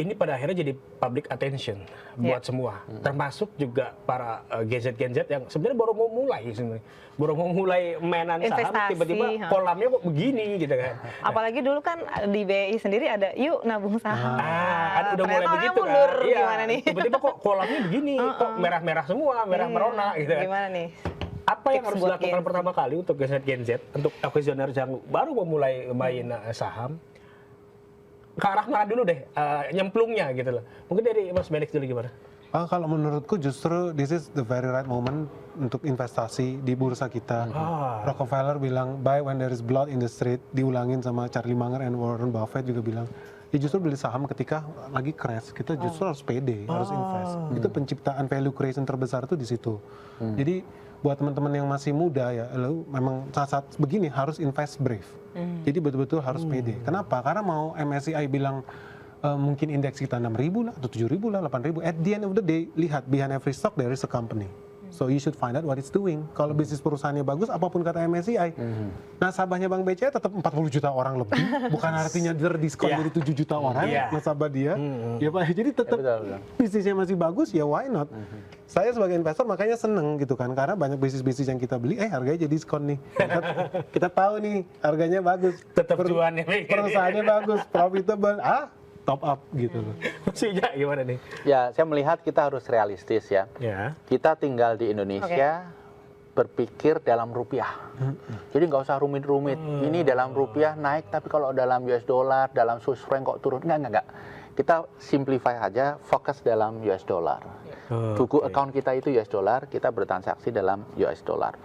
ini pada akhirnya jadi public attention buat semua, termasuk juga para Gen Z yang sebenarnya baru mau mulai mainan saham, Investasi, tiba-tiba kolamnya kok begini gitu kan. Apalagi dulu kan di BI sendiri ada yuk nabung saham. Kan udah mulai Ternyata begitu kan. mundur, Iya, gimana nih? tiba-tiba kok kolamnya begini, kok merah-merah semua, merah merona gitu kan. Gimana nih? Apa yang Tips harus buat dilakukan Gen Z? pertama kali untuk Gen Z untuk akuisioner yang baru mau mulai main saham? Ke arah mana dulu deh, nyemplungnya gitu loh. Mungkin dari Mas Benik dulu gimana? Kalau menurutku justru this is the very right moment untuk investasi di bursa kita. Rockefeller bilang buy when there is blood in the street, diulangin sama Charlie Munger and Warren Buffett juga bilang ya justru beli saham ketika lagi crash, kita justru harus pede, harus invest. Itu penciptaan value creation terbesar itu di situ. Jadi buat teman-teman yang masih muda ya, lo memang saat begini harus invest brave. Jadi betul-betul harus pede. Kenapa? Karena mau MSCI bilang mungkin indeks kita 6.000 lah, atau 7.000 lah, 8.000. At the end of the day, lihat behind every stock there is a company. So you should find out what it's doing. Kalau bisnis perusahaannya bagus, apapun kata MSCI, nasabahnya Bank BCA tetap 40 juta orang lebih. Bukan artinya terdiskon dari 7 juta orang nasabah dia. Ya Pak, jadi tetap bisnisnya masih bagus, ya why not? Saya sebagai investor makanya seneng gitu kan, karena banyak bisnis-bisnis yang kita beli, harganya jadi diskon nih. Kita tahu nih, harganya bagus. Tetap cuannya. Perusahaannya bagus, profitable. Top up gitu loh. Maksudnya gimana nih? Ya, saya melihat kita harus realistis ya. Kita tinggal di Indonesia, berpikir dalam rupiah. Jadi nggak usah rumit-rumit. Ini dalam rupiah naik, tapi kalau dalam US dollar, dalam Swiss franc kok turun? Enggak. Kita simplify aja, fokus dalam US dollar. Buku account kita itu US dollar, kita bertransaksi dalam US dollar.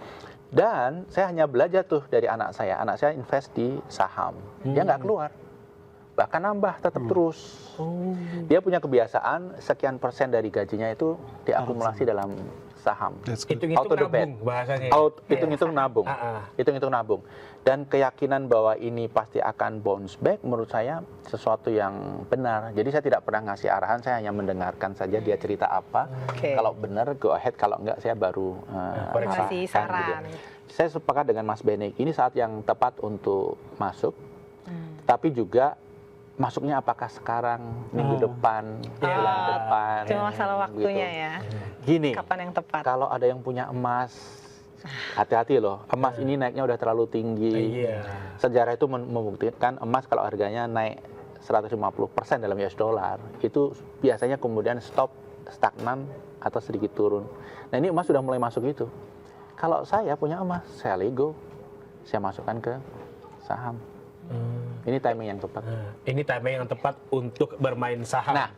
Dan saya hanya belajar tuh dari anak saya. Anak saya invest di saham. Dia nggak keluar. Bahkan nambah tetap terus. Dia punya kebiasaan sekian persen dari gajinya itu diakumulasi dalam saham. Hitung-hitung nabung bahasanya. Hitung-hitung nabung. Hitung-hitung nabung. Dan keyakinan bahwa ini pasti akan bounce back menurut saya sesuatu yang benar. Jadi saya tidak pernah ngasih arahan, saya hanya mendengarkan saja dia cerita apa. Kalau benar go ahead, kalau enggak saya baru kasih saran. Gitu. Saya sepakat dengan Mas Benik, ini saat yang tepat untuk masuk. Tapi juga masuknya apakah sekarang, minggu depan, bulan depan. Cuma masalah waktunya gitu. ya. Gini, kapan yang tepat? Kalau ada yang punya emas, hati-hati loh. Emas ini naiknya udah terlalu tinggi. Sejarah itu membuktikan emas kalau harganya naik 150% dalam US dollar, itu biasanya kemudian stagnan atau sedikit turun. Nah ini emas sudah mulai masuk itu. Kalau saya punya emas, saya lego, saya masukkan ke saham. Ini timing yang tepat. Ini timing yang tepat untuk bermain saham. Nah,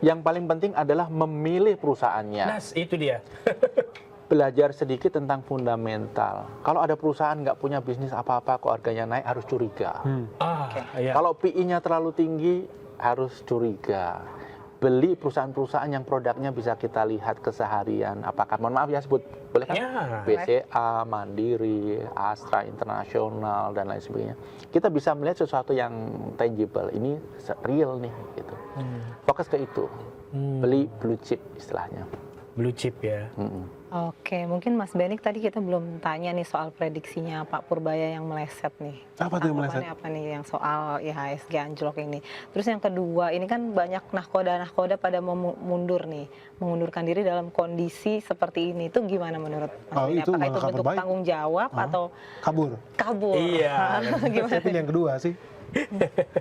yang paling penting adalah memilih perusahaannya. Nah, itu dia. Belajar sedikit tentang fundamental. Kalau ada perusahaan nggak punya bisnis apa-apa, kok harganya naik, harus curiga. Kalau PI-nya terlalu tinggi, harus curiga. Beli perusahaan-perusahaan yang produknya bisa kita lihat keseharian. Apakah, mohon maaf ya sebut, boleh kan? BCA, Mandiri, Astra Internasional, dan lain sebagainya. Kita bisa melihat sesuatu yang tangible. Ini real nih, gitu. Fokus ke itu. Beli blue chip istilahnya. Blue chip ya. Oke, mungkin Mas Benik tadi kita belum tanya nih soal prediksinya Pak Purbaya yang meleset nih. Apa tuh yang meleset? Apa nih yang soal IHSG anjlok ini. Terus yang kedua, ini kan banyak nahkoda pada mundur nih, mengundurkan diri dalam kondisi seperti ini. Itu gimana menurut Mas Benik? Apakah itu bentuk tanggung jawab atau kabur? Iya. Saya pilih yang kedua sih.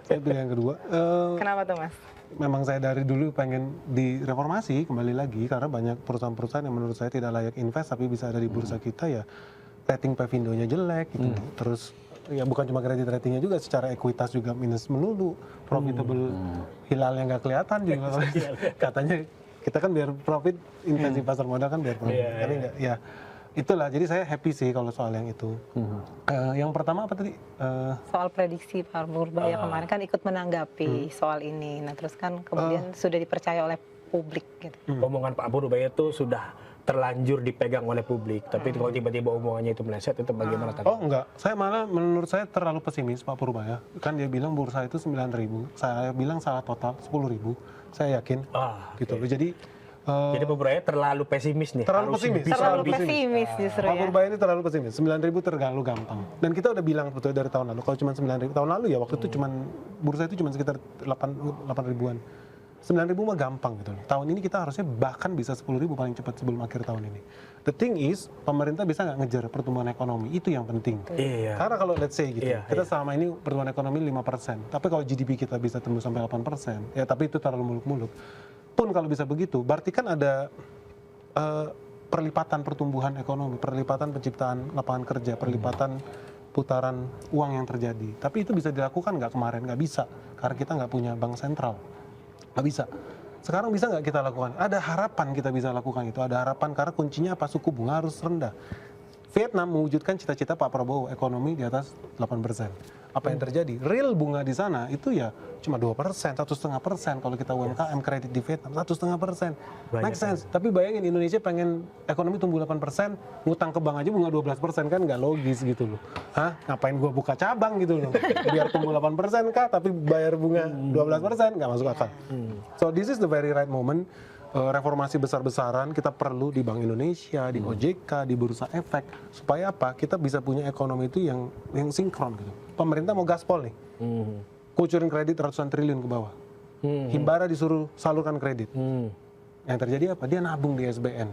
Saya pilih yang kedua. Kenapa tuh Mas? Memang saya dari dulu pengen direformasi kembali lagi, karena banyak perusahaan-perusahaan yang menurut saya tidak layak invest tapi bisa ada di bursa kita ya. Rating Pevindo-nya jelek gitu. Terus ya bukan cuma kredit ratingnya juga, secara ekuitas juga minus melulu, profitable hilalnya nggak kelihatan juga. Katanya kita kan biar profit, intensi pasar modal kan biar profit. Tapi enggak, ya itulah, jadi saya happy sih kalau soal yang itu. Yang pertama apa tadi? Soal prediksi Pak Purbaya kemarin kan ikut menanggapi soal ini. Nah terus kan kemudian sudah dipercaya oleh publik gitu. Omongan Pak Purbaya itu sudah terlanjur dipegang oleh publik. Tapi kalau tiba-tiba omongannya itu meleset, itu bagaimana tadi? Oh enggak, saya malah menurut saya terlalu pesimis Pak Purbaya. Kan dia bilang bursa itu 9.000, saya bilang salah total 10.000. Saya yakin gitu loh. Jadi Pak Purbaya terlalu pesimis nih. Terlalu pesimis justru Pak ya. Purbaya ini terlalu pesimis. 9.000 terlalu gampang. Dan kita udah bilang betul dari tahun lalu, kalau cuma 9.000 tahun lalu ya waktu itu cuman bursa itu cuma sekitar 8 ribuan. 9.000 mah gampang gitu loh. Tahun ini kita harusnya bahkan bisa 10.000 paling cepat sebelum akhir tahun ini. The thing is, pemerintah bisa nggak ngejar pertumbuhan ekonomi, itu yang penting. Iya. Karena kalau let's say gitu, Iya, kita selama ini pertumbuhan ekonomi 5%, tapi kalau GDP kita bisa tembus sampai 8%, ya tapi itu terlalu muluk-muluk. Pun kalau bisa begitu, berarti kan ada perlipatan pertumbuhan ekonomi, perlipatan penciptaan lapangan kerja, perlipatan putaran uang yang terjadi. Tapi itu bisa dilakukan nggak kemarin? Nggak bisa, karena kita nggak punya bank sentral. Nggak bisa. Sekarang bisa nggak kita lakukan? Ada harapan kita bisa lakukan itu. Ada harapan karena kuncinya apa? Suku bunga harus rendah. Vietnam mewujudkan cita-cita Pak Prabowo, ekonomi di atas 8%. Apa yang terjadi? Real bunga di sana itu ya cuma 2%, 1,5% kalau kita UMKM kredit di Vietnam, 1,5%. Make sense. Tapi bayangin Indonesia pengen ekonomi tumbuh 8%, ngutang ke bank aja bunga 12% kan nggak logis gitu loh. Hah? Ngapain gua buka cabang gitu loh? Biar tumbuh 8% kah, tapi bayar bunga 12%, nggak masuk akal. So this is the very right moment. Reformasi besar-besaran kita perlu di Bank Indonesia, di OJK, di Bursa Efek, supaya apa? Kita bisa punya ekonomi itu yang sinkron gitu. Pemerintah mau gaspol nih, kucurin kredit ratusan triliun ke bawah, Himbara disuruh salurkan kredit. Yang terjadi apa? Dia nabung di SBN.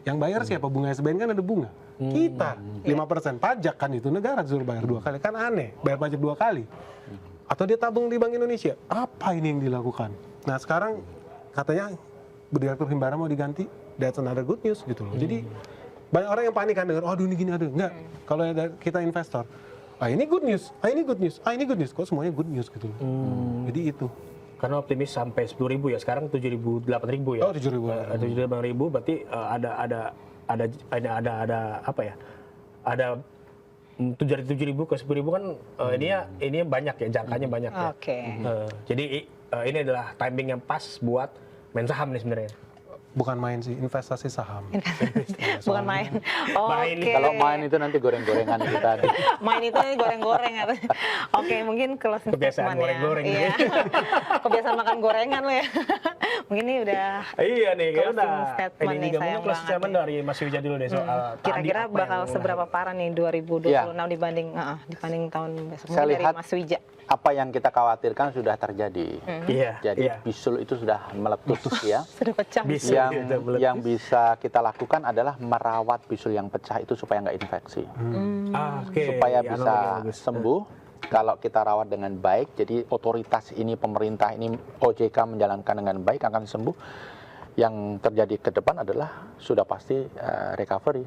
Yang bayar siapa? Bunga SBN kan ada bunga. Kita 5% pajak kan itu negara disuruh bayar 2 kali, kan aneh, bayar pajak 2 kali. Atau dia tabung di Bank Indonesia. Apa ini yang dilakukan? Nah sekarang katanya Direktur Himbara mau diganti, that's another good news gitu loh. Jadi banyak orang yang panik kan dengar, aduh ini gini, aduh enggak. Kalau kita investor, ini good news, ini good news, ini good news, kok semuanya good news gitu loh. Jadi itu. Karena optimis sampai 10.000 ya, sekarang 7.000, 8.000 ya. Oh 7.000. 7.000 berarti ada apa ya? Ada 7.000 ke 10.000 kan ini banyak ya, jangkanya banyak ya. Oke. Jadi ini adalah timing yang pas buat main saham nih sebenarnya. Bukan main sih, investasi saham. Bukan main. Main. Oke. Kalau main itu nanti goreng-gorengan kita. Main itu goreng-goreng atau. Oke, mungkin closing Kebiasaan statement ya. goreng-goreng. Iya. Kebiasaan makan gorengan lo ya. Mungkin ini udah Iya nih, closing udah. statement Ini nih, juga sayang mungkin closing banget statement nih. dari Mas Wija dulu deh soal tadi Kira-kira apa bakal yang seberapa parah nih 2026 dibanding tahun besok? Saya Mungkin dari lihat Mas Wija. Apa yang kita khawatirkan sudah terjadi. Iya. Jadi iya. bisul itu sudah meletus ya. Sudah pecah. Bisul. Yang bisa kita lakukan adalah merawat bisul yang pecah itu supaya nggak infeksi. Oke. Supaya Ya, bisa bagus. sembuh. Kalau kita rawat dengan baik, jadi otoritas ini, pemerintah ini, OJK menjalankan dengan baik akan sembuh. Yang terjadi ke depan adalah sudah pasti recovery.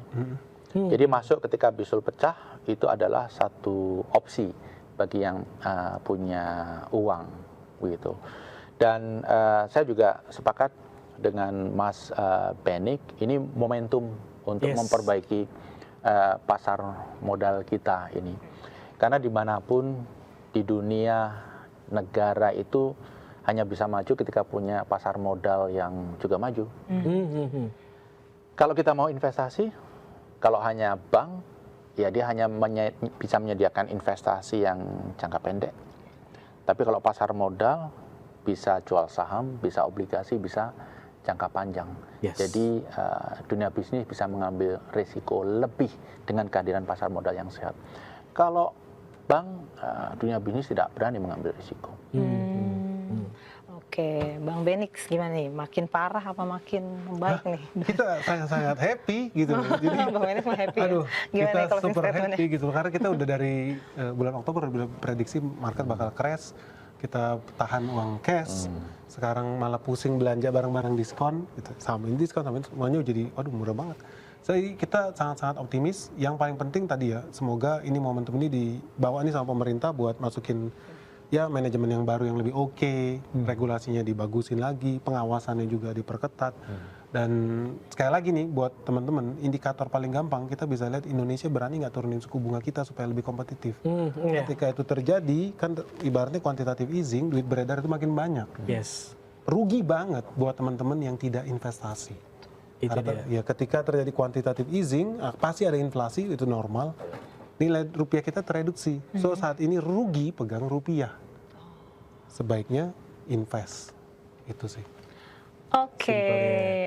Jadi masuk ketika bisul pecah itu adalah satu opsi bagi yang punya uang, begitu. Dan saya juga sepakat dengan Mas Benik, ini momentum untuk memperbaiki pasar modal kita ini. Karena dimanapun di dunia, negara itu hanya bisa maju ketika punya pasar modal yang juga maju. Kalau kita mau investasi, kalau hanya bank, ya dia hanya bisa menyediakan investasi yang jangka pendek. Tapi kalau pasar modal, bisa jual saham, bisa obligasi, bisa jangka panjang. Jadi dunia bisnis bisa mengambil risiko lebih dengan kehadiran pasar modal yang sehat. Kalau bank, dunia bisnis tidak berani mengambil risiko. Oke, Bang Benix gimana nih? Makin parah apa makin membaik nih? Kita sangat-sangat happy gitu. Jadi Bang Benix mah happy. aduh, Gimana kita nih closing super statement-nya? happy gitu. Karena kita udah dari bulan Oktober udah prediksi market bakal crash. Kita tahan uang cash. Sekarang malah pusing belanja barang-barang diskon gitu. Sama ini diskon, sama semuanya jadi aduh murah banget. Jadi kita sangat-sangat optimis. Yang paling penting tadi ya, semoga ini momentum ini dibawa nih sama pemerintah buat masukin ya manajemen yang baru yang lebih oke, regulasinya dibagusin lagi, pengawasannya juga diperketat. Dan sekali lagi nih buat teman-teman, indikator paling gampang kita bisa lihat Indonesia berani nggak turunin suku bunga kita supaya lebih kompetitif. Ketika itu terjadi, kan ibaratnya quantitative easing, duit beredar itu makin banyak. Rugi banget buat teman-teman yang tidak investasi. Ya ketika terjadi quantitative easing, pasti ada inflasi, itu normal. Nilai rupiah kita tereduksi. So saat ini rugi pegang rupiah. Sebaiknya invest. Itu sih. Oke.